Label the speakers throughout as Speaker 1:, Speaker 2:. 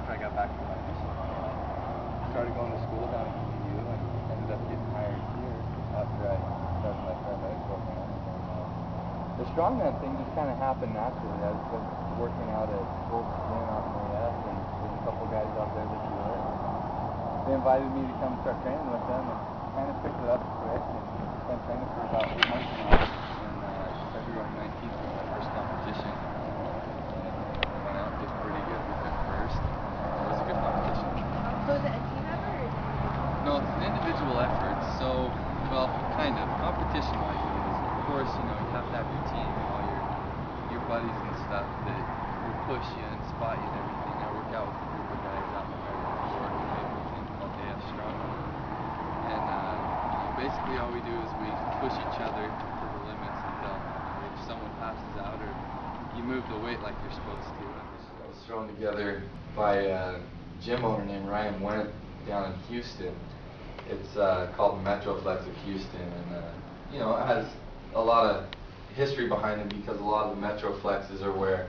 Speaker 1: after I got back from my mission, I started going to school down at UU and ended up getting hired here after I started my paramedic program. And the strongman thing just kind of happened naturally. I was working out at Wilkey gym out in AF, and there's a couple guys out there that do it. They invited me to come start training with them, and kind of picked it up quick, and been training for about 8 months now. And February 19th was my first competition. And went out and did pretty good. We went first. It was a good competition.
Speaker 2: So is it a team effort or is it individual?
Speaker 1: No, it's an individual effort. So, well, kind of. Competition-wise it is. Of course, you know, you have to have your team, all your buddies and stuff that will push you and spot you and everything. I work out with a group of guys out in American Fork who make a team called AF Strongman. And, you know, basically all we do is we push each other to the limits until if someone passes out or you move the weight like you're supposed to. It was thrown together by a gym owner named Ryan Went down in Houston. It's called the Metroflex of Houston, and you know, it has a lot of history behind it because a lot of the Metroflexes are where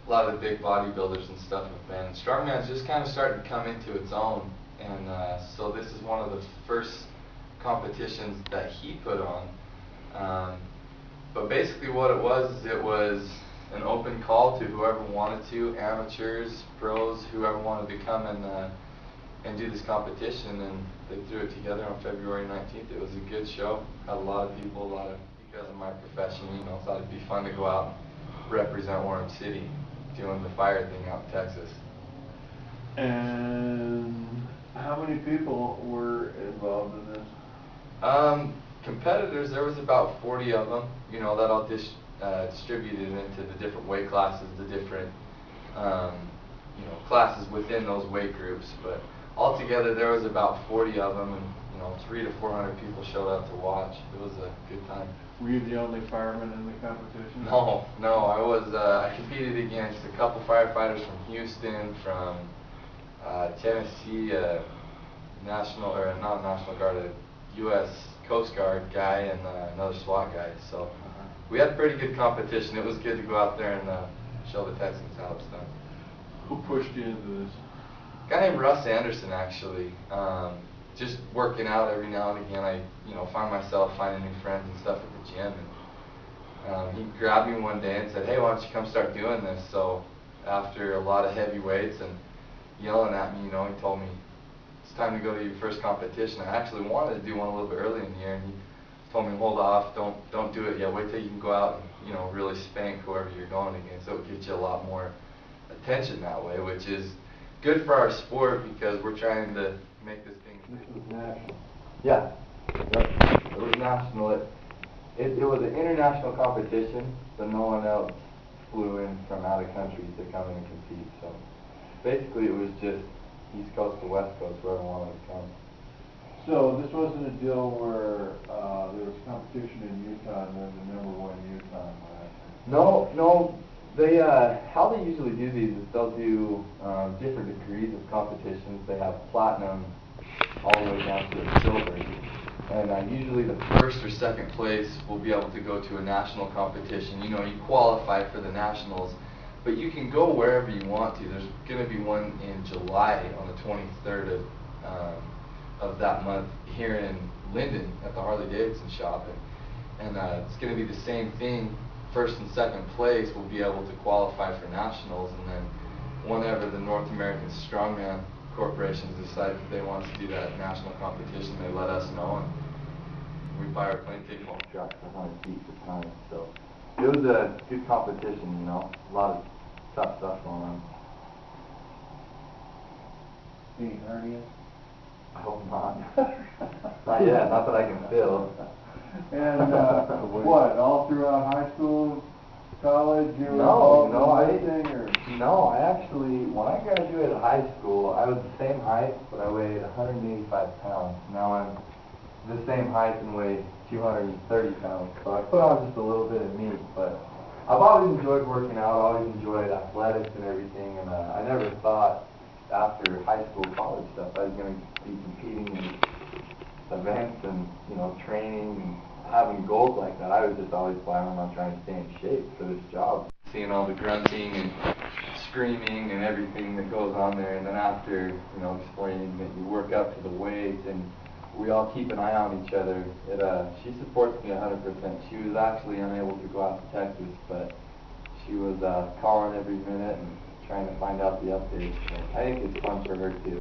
Speaker 1: a lot of the big bodybuilders and stuff have been. And strongman's just kind of starting to come into its own, and so this is one of the first competitions that he put on. But basically what it was an open call to whoever wanted to, amateurs, pros, whoever wanted to come and do this competition, and they threw it together on February 19th. It was a good show. Had a lot of people, because of my profession, you know, thought it'd be fun to go out and represent Orange City doing the fire thing out in Texas.
Speaker 3: And how many people were involved in this?
Speaker 1: Competitors, there was about 40 of them, you know, that all distributed into the different weight classes, the different you know, classes within those weight groups. But altogether there was about 40 of them, and you know, 300 to 400 people showed up to watch. It was a good time.
Speaker 3: Were you the only fireman in the competition?
Speaker 1: No, I competed against a couple firefighters from Houston, from Tennessee, National, or not National Guard, a U.S. Coast Guard guy, and another SWAT guy. So we had pretty good competition. It was good to go out there and show the Texans how it's done.
Speaker 3: Who pushed you into this?
Speaker 1: A guy named Russ Anderson, actually. Just working out every now and again, I find myself finding new friends and stuff at the gym. And he grabbed me one day and said, "Hey, why don't you come start doing this?" So after a lot of heavy weights and yelling at me, you know, he told me, "It's time to go to your first competition." I actually wanted to do one a little bit early in the year, and he told me, "Hold off, don't do it yet. Wait till you can go out and, you know, really spank whoever you're going against. So it gives you a lot more attention that way," which is good for our sport because we're trying to make this thing.
Speaker 3: This was national.
Speaker 1: Yeah, yep. It was national. It was an international competition, so no one else flew in from out of country to come in and compete. So basically it was just East Coast to West Coast, whoever wanted to come.
Speaker 3: So this wasn't a deal where there was competition in Utah and then the number one Utah.
Speaker 1: No. They how they usually do these is they'll do different degrees of competitions. They have platinum all the way down to silver, and usually the first or second place will be able to go to a national competition. You know, you qualify for the nationals, but you can go wherever you want to. There's going to be one in July on the 23rd of that month here in Linden at the Harley-Davidson shop, and it's going to be the same thing. First and second place will be able to qualify for nationals, and then whenever the North American Strongman corporations decide that they want to do that national competition, they let us know, and we buy our plane ticket home trucks for 100 feet at the time. So it was a good competition, you know, a lot of tough stuff going on.
Speaker 3: Any hernia?
Speaker 1: I hope not. Not yet, not that I can feel.
Speaker 3: And what, all throughout high school, college, you were
Speaker 1: No,
Speaker 3: involved
Speaker 1: I actually, when I graduated high school, I was the same height, but I weighed 185 pounds. Now I'm the same height and weigh 230 pounds. So I put on just a little bit of meat, but I've always enjoyed working out, always enjoyed athletics and everything, and I never thought after high school, college stuff, I was going to be competing in events and, you know, training and having goals like that. I was just always planning on trying to stay in shape for this job. Seeing all the grunting and screaming and everything that goes on there, and then after, you know, explaining that you work up to the weight and we all keep an eye on each other, she supports me 100%. She was actually unable to go out to Texas, but she was calling every minute and trying to find out the updates. So I think it's fun for her too.